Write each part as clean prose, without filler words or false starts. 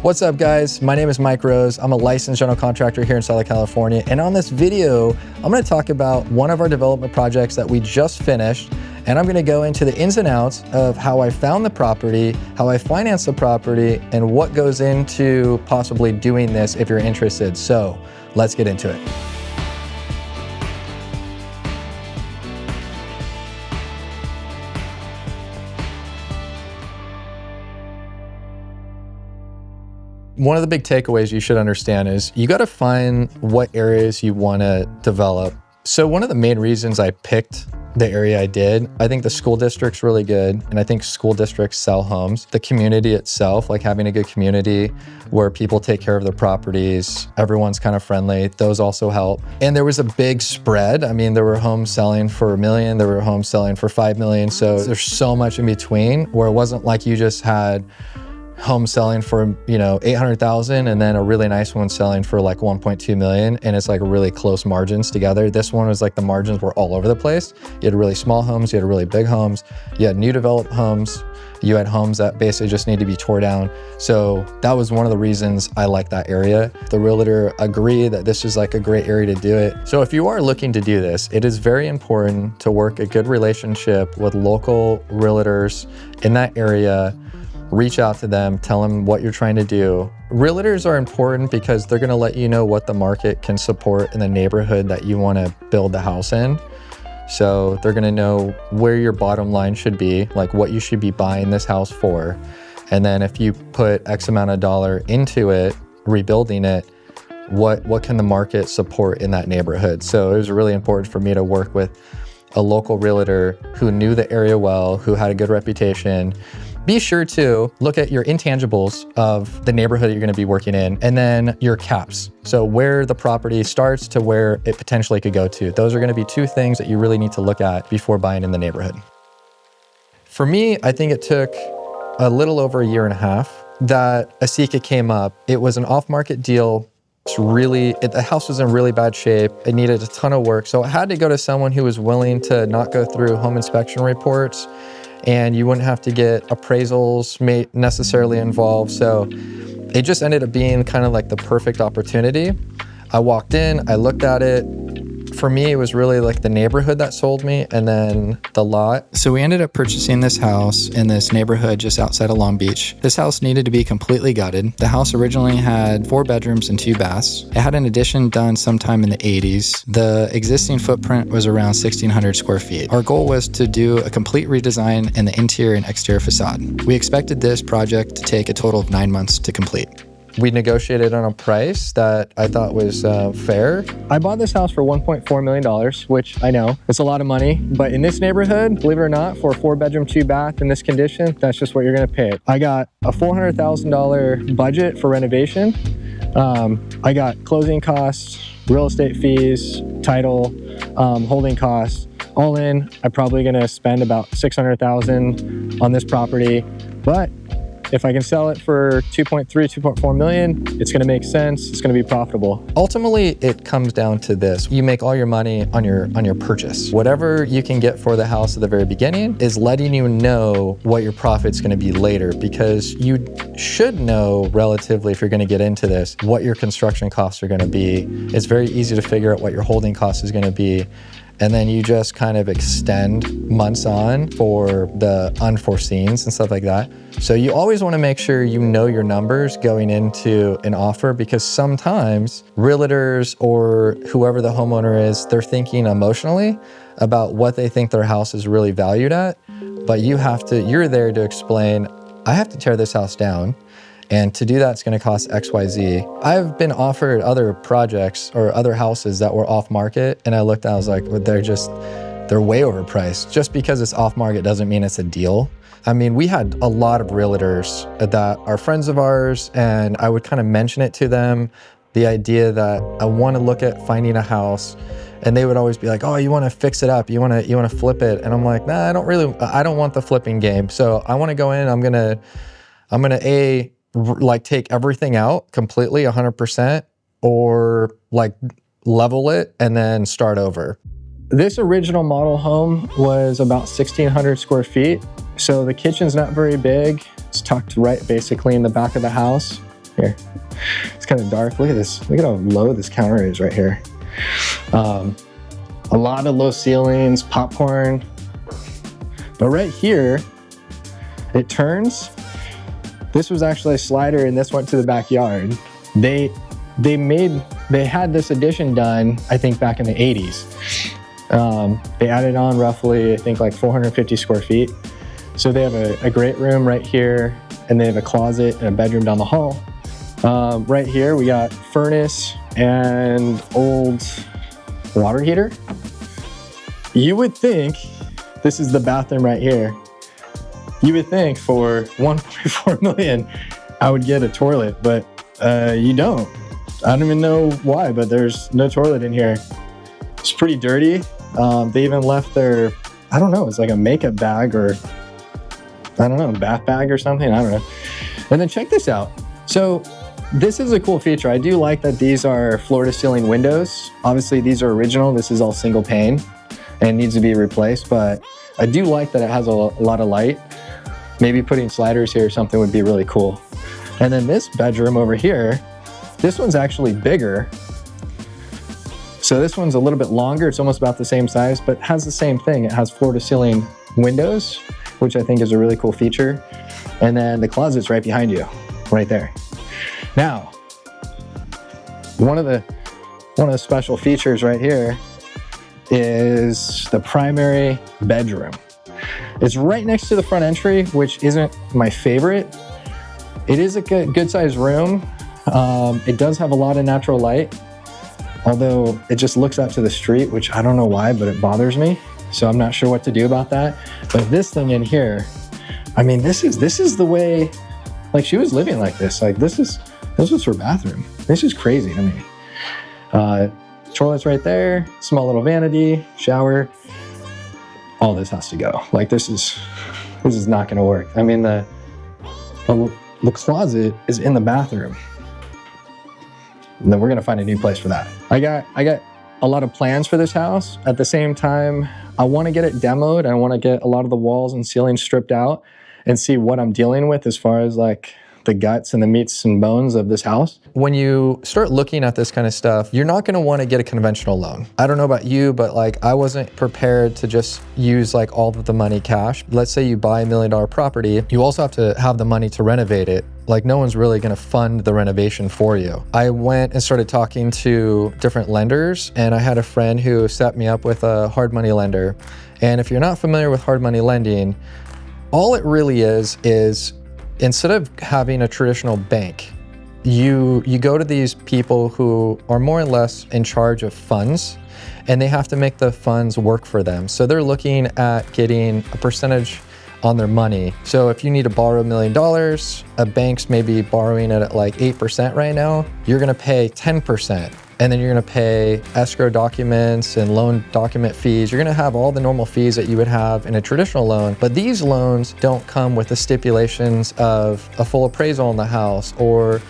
What's up guys, my name is Mike Rose. I'm a licensed general contractor here in Southern California. And on this video, I'm gonna talk about one of our development projects that we just finished. And I'm gonna go into the ins and outs of how I found the property, how I financed the property, and what goes into possibly doing this if you're interested. So let's get into it. One of the big takeaways you should understand is you got to find what areas you want to develop. So one of the main reasons I picked the area I did, I think the school district's really good. And I think school districts sell homes. The community itself, like having a good community where people take care of their properties, everyone's kind of friendly, those also help. And there was a big spread. I mean, there were homes selling for $1 million, there were homes selling for $5 million. So there's so much in between where it wasn't like you just had home selling for, $800,000 and then a really nice one selling for like 1.2 million. And it's like really close margins together. This one was like the margins were all over the place. You had really small homes, you had really big homes, you had new developed homes, you had homes that basically just need to be tore down. So that was one of the reasons I like that area. The realtor agreed that this is like a great area to do it. So if you are looking to do this, it is very important to work a good relationship with local realtors in that area. Reach out to them, tell them what you're trying to do. Realtors are important because they're gonna let you know what the market can support in the neighborhood that you wanna build the house in. So they're gonna know where your bottom line should be, like what you should be buying this house for. And then if you put X amount of dollar into it, rebuilding it, what can the market support in that neighborhood? So it was really important for me to work with a local realtor who knew the area well, who had a good reputation. Be sure to look at your intangibles of the neighborhood you're going to be working in, and then your caps. So where the property starts to where it potentially could go to. Those are going to be two things that you really need to look at before buying in the neighborhood. For me, I think it took a little over 1.5 years that Asika came up. It was an off-market deal. The house was in really bad shape. It needed a ton of work. So I had to go to someone who was willing to not go through home inspection reports, and you wouldn't have to get appraisals necessarily involved. So it just ended up being kind of like the perfect opportunity. I walked in, I looked at it. For me, it was really like the neighborhood that sold me and then the lot. So we ended up purchasing this house in this neighborhood just outside of Long Beach. This house needed to be completely gutted. The house originally had 4 bedrooms and 2 baths. It had an addition done sometime in the 80s. The existing footprint was around 1,600 square feet. Our goal was to do a complete redesign in the interior and exterior facade. We expected this project to take a total of 9 months to complete. We negotiated on a price that I thought was fair. I bought this house for $1.4 million, which I know it's a lot of money, but in this neighborhood, believe it or not, for a 4-bedroom, 2-bath in this condition, that's just what you're gonna pay. I got a $400,000 budget for renovation. I got closing costs, real estate fees, title, holding costs. All in, I'm probably gonna spend about $600,000 on this property, but if I can sell it for 2.4 million, it's gonna make sense, it's gonna be profitable. Ultimately, it comes down to this. You make all your money on your purchase. Whatever you can get for the house at the very beginning is letting you know what your profit's gonna be later, because you should know relatively, if you're gonna get into this, what your construction costs are gonna be. It's very easy to figure out what your holding cost is gonna be. And then you just kind of extend months on for the unforeseens and stuff like that. So you always want to make sure you know your numbers going into an offer, because sometimes realtors or whoever the homeowner is, they're thinking emotionally about what they think their house is really valued at. But you're there to explain, I have to tear this house down. And to do that, it's gonna cost XYZ. I've been offered other projects or other houses that were off market, and I looked and I was like, well, they're way overpriced. Just because it's off market doesn't mean it's a deal. I mean, we had a lot of realtors that are friends of ours, and I would kind of mention it to them, the idea that I wanna look at finding a house, and they would always be like, oh, you wanna fix it up, you wanna flip it. And I'm like, nah, I don't want the flipping game. So I wanna go in, I'm gonna like take everything out completely 100%, or like level it and then start over. This original model home was about 1,600 square feet. So the kitchen's not very big. It's tucked right basically in the back of the house. Here, it's kind of dark. Look at this. Look at how low this counter is right here. A lot of low ceilings, popcorn. But right here, it turns. This was actually a slider and this went to the backyard. They had this addition done, I think back in the 80s. They added on roughly, I think like 450 square feet. So they have a great room right here, and they have a closet and a bedroom down the hall. Right here, we got furnace and old water heater. You would think, this is the bathroom right here. You would think for 1.4 million, I would get a toilet, but you don't. I don't even know why, but there's no toilet in here. It's pretty dirty. They even left their, I don't know, it's like a makeup bag or, I don't know, bath bag or something, I don't know. And then check this out. So this is a cool feature. I do like that these are floor to ceiling windows. Obviously these are original. This is all single pane and needs to be replaced, but I do like that it has a lot of light. Maybe putting sliders here or something would be really cool. And then this bedroom over here, this one's actually bigger. So this one's a little bit longer. It's almost about the same size, but has the same thing. It has floor to ceiling windows, which I think is a really cool feature. And then the closet's right behind you, right there. Now, one of the special features right here is the primary bedroom. It's right next to the front entry, which isn't my favorite. It is a good sized room. It does have a lot of natural light, although it just looks out to the street, which I don't know why, but it bothers me. So I'm not sure what to do about that. But this thing in here, I mean, this is the way, like she was living like this. Like this was her bathroom. This is crazy to me. Toilet's right there, small little vanity, shower. All this has to go. Like this is not gonna work. I mean, the closet is in the bathroom. And then we're gonna find a new place for that. I got a lot of plans for this house. At the same time, I wanna get it demoed. I wanna get a lot of the walls and ceilings stripped out and see what I'm dealing with as far as like the guts and the meats and bones of this house. When you start looking at this kind of stuff, you're not gonna wanna get a conventional loan. I don't know about you, but like I wasn't prepared to just use like all of the money cash. Let's say you buy $1 million property, you also have to have the money to renovate it. Like no one's really gonna fund the renovation for you. I went and started talking to different lenders, and I had a friend who set me up with a hard money lender. And if you're not familiar with hard money lending, all it really is instead of having a traditional bank, you go to these people who are more or less in charge of funds, and they have to make the funds work for them. So they're looking at getting a percentage on their money. So if you need to borrow $1 million, a bank's maybe borrowing it at like 8% right now, you're gonna pay 10%. And then you're gonna pay escrow documents and loan document fees. You're gonna have all the normal fees that you would have in a traditional loan, but these loans don't come with the stipulations of a full appraisal on the house or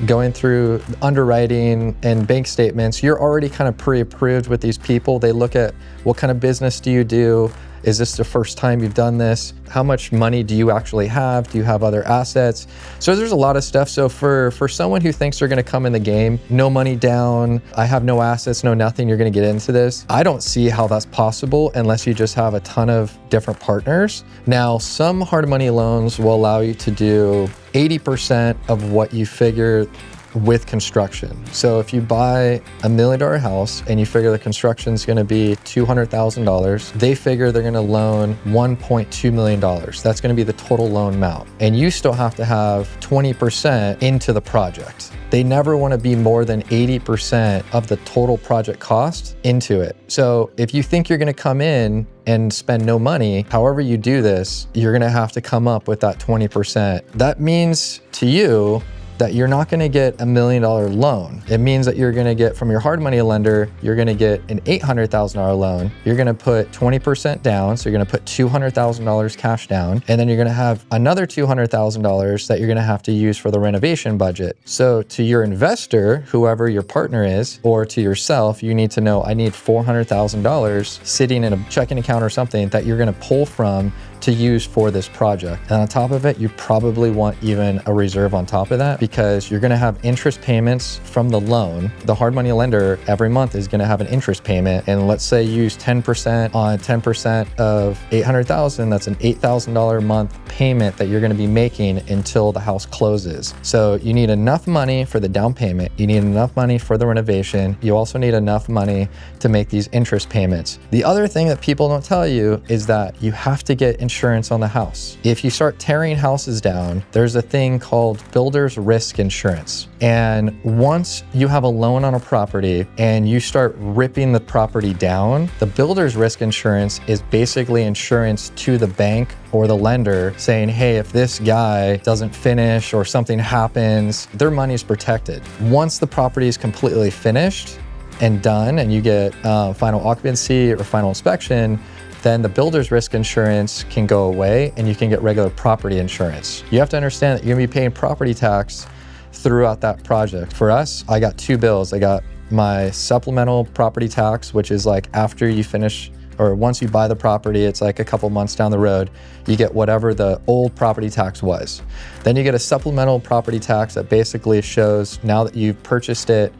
going through underwriting and bank statements. You're already kind of pre-approved with these people. They look at what kind of business do you do? Is this the first time you've done this? How much money do you actually have? Do you have other assets? So there's a lot of stuff. So for someone who thinks they're gonna come in the game, no money down, I have no assets, no nothing, you're gonna get into this. I don't see how that's possible unless you just have a ton of different partners. Now, some hard money loans will allow you to do 80% of what you figure with construction. So if you buy $1 million house and you figure the construction is going to be $200,000, they figure they're going to loan $1.2 million. That's going to be the total loan amount. And you still have to have 20% into the project. They never want to be more than 80% of the total project cost into it. So if you think you're going to come in and spend no money, however you do this, you're going to have to come up with that 20%. That means to you that you're not gonna get $1 million loan. It means that you're gonna get from your hard money lender, you're gonna get an $800,000 loan. You're gonna put 20% down, so you're gonna put $200,000 cash down, and then you're gonna have another $200,000 that you're gonna have to use for the renovation budget. So to your investor, whoever your partner is, or to yourself, you need to know, I need $400,000 sitting in a checking account or something that you're gonna pull from to use for this project. And on top of it, you probably want even a reserve on top of that, because you're gonna have interest payments from the loan. The hard money lender every month is gonna have an interest payment. And let's say you use 10% on 10% of 800,000, that's an $8,000 a month payment that you're gonna be making until the house closes. So you need enough money for the down payment. You need enough money for the renovation. You also need enough money to make these interest payments. The other thing that people don't tell you is that you have to get insurance on the house. If you start tearing houses down, there's a thing called builder's risk insurance. And once you have a loan on a property and you start ripping the property down, the builder's risk insurance is basically insurance to the bank or the lender saying, hey, if this guy doesn't finish or something happens, their money is protected. Once the property is completely finished and done and you get final occupancy or final inspection, then the builder's risk insurance can go away and you can get regular property insurance. You have to understand that you're gonna be paying property tax throughout that project. For us, I got two bills. I got my supplemental property tax, which is like after you finish, or once you buy the property, it's like a couple months down the road, you get whatever the old property tax was. Then you get a supplemental property tax that basically shows now that you've purchased it,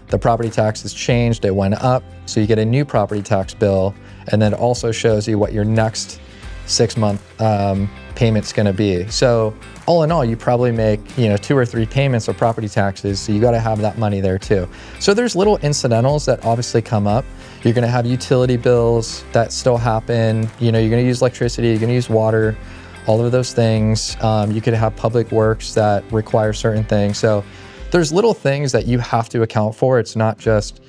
the property tax has changed, it went up, so you get a new property tax bill, and then it also shows you what your next 6-month payment's gonna be. So all in all, you probably make 2 or 3 payments of property taxes, so you gotta have that money there too. So there's little incidentals that obviously come up. You're gonna have utility bills that still happen. You're gonna use electricity, you're gonna use water, all of those things. You could have public works that require certain things. So there's little things that you have to account for. It's not just,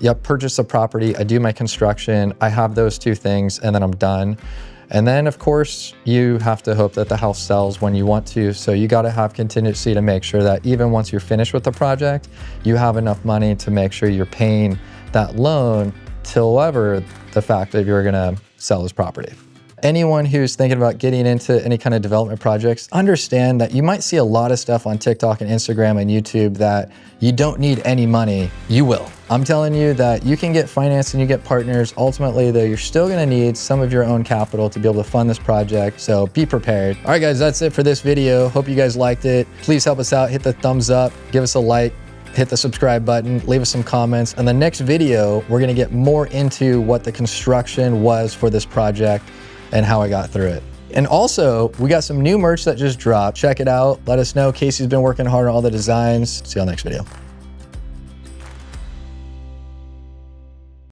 yep, purchase a property, I do my construction, I have those 2 things, and then I'm done. And then of course, you have to hope that the house sells when you want to. So you gotta have contingency to make sure that even once you're finished with the project, you have enough money to make sure you're paying that loan till ever the fact that you're gonna sell this property. Anyone who's thinking about getting into any kind of development projects, understand that you might see a lot of stuff on TikTok and Instagram and YouTube that you don't need any money. You will. I'm telling you that you can get finance and you get partners. Ultimately though, you're still gonna need some of your own capital to be able to fund this project, so be prepared. All right guys, that's it for this video. Hope you guys liked it. Please help us out, hit the thumbs up, give us a like, hit the subscribe button, leave us some comments. In the next video, we're gonna get more into what the construction was for this project and how I got through it. And also, we got some new merch that just dropped. Check it out. Let us know. Casey's been working hard on all the designs. See y'all next video.